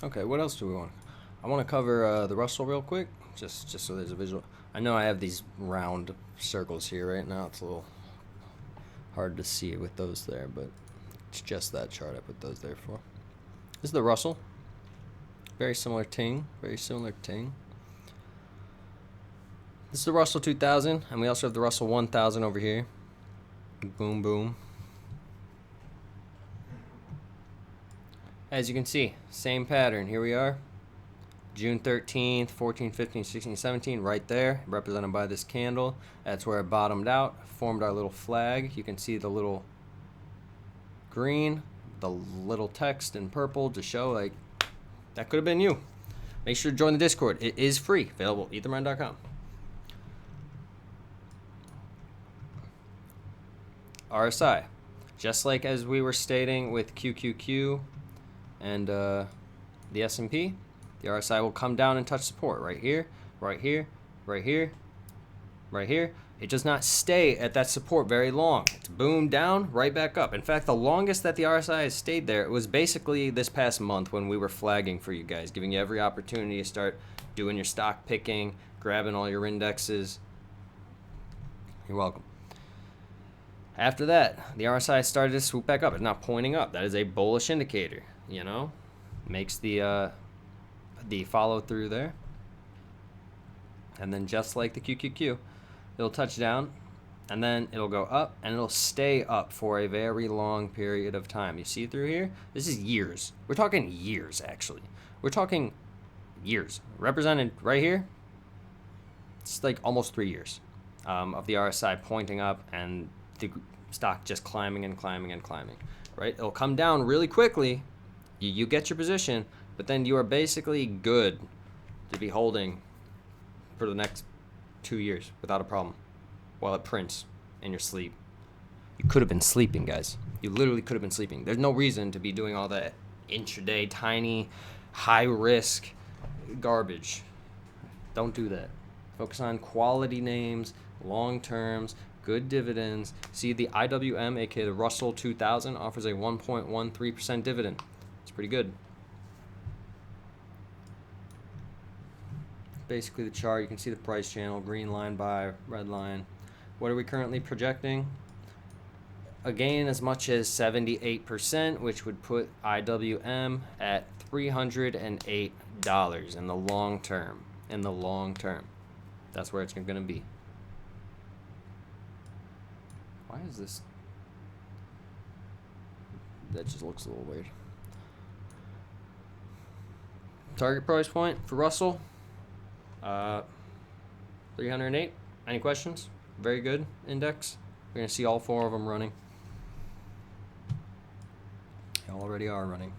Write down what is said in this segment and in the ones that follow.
Okay, what else do we want? I want to cover the Russell real quick, just so there's a visual. I know I have these round circles here right now. It's a little hard to see with those there, but it's just that chart I put those there for. This is the Russell. Very similar ting. Very similar ting. This is the Russell 2000, and we also have the Russell 1000 over here. Boom, boom. As you can see, same pattern. Here we are. June 13th, 14, 15, 16, 17, right there, represented by this candle. That's where it bottomed out, formed our little flag. You can see the little green, the little text in purple to show like that could have been you. Make sure to join the Discord. It is free, available at ethermine.com. RSI, just like as we were stating with QQQ and the S&P, the RSI will come down and touch support right here, right here, right here, right here. It does not stay at that support very long. It's boom down, right back up. In fact, the longest that the RSI has stayed there, it was basically this past month when we were flagging for you guys, giving you every opportunity to start doing your stock picking, grabbing all your indexes. You're welcome. After that, the RSI started to swoop back up. It's not pointing up. That is a bullish indicator, you know? Makes the follow through there. And then just like the QQQ, it'll touch down, and then it'll go up, and it'll stay up for a very long period of time. You see through here? This is years. We're talking years, actually. We're talking years. Represented right here, it's like almost 3 years of the RSI pointing up and the stock just climbing and climbing and climbing, right? It'll come down really quickly. You get your position, but then you are basically good to be holding for the next 2 years without a problem while it prints in your sleep. You could have been sleeping, guys. You literally could have been sleeping. There's no reason to be doing all that intraday, tiny, high-risk garbage. Don't do that. Focus on quality names, long terms, good dividends. See, the IWM, aka the Russell 2000, offers a 1.13% dividend. It's pretty good. Basically the chart, you can see the price channel, green line buy, red line. What are we currently projecting? A gain as much as 78%, which would put IWM at $308 in the long term. In the long term. That's where it's going to be. Why is this? That just looks a little weird. Target price point for Russell, 308. Any questions? Very good index. We're gonna see all 4 of them running. They already are running.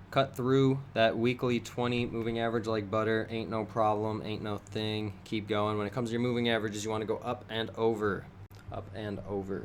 Cut through that weekly 20 moving average like butter. Ain't no problem. Ain't no thing. Keep going. When it comes to your moving averages, you want to go up and over. Up and over.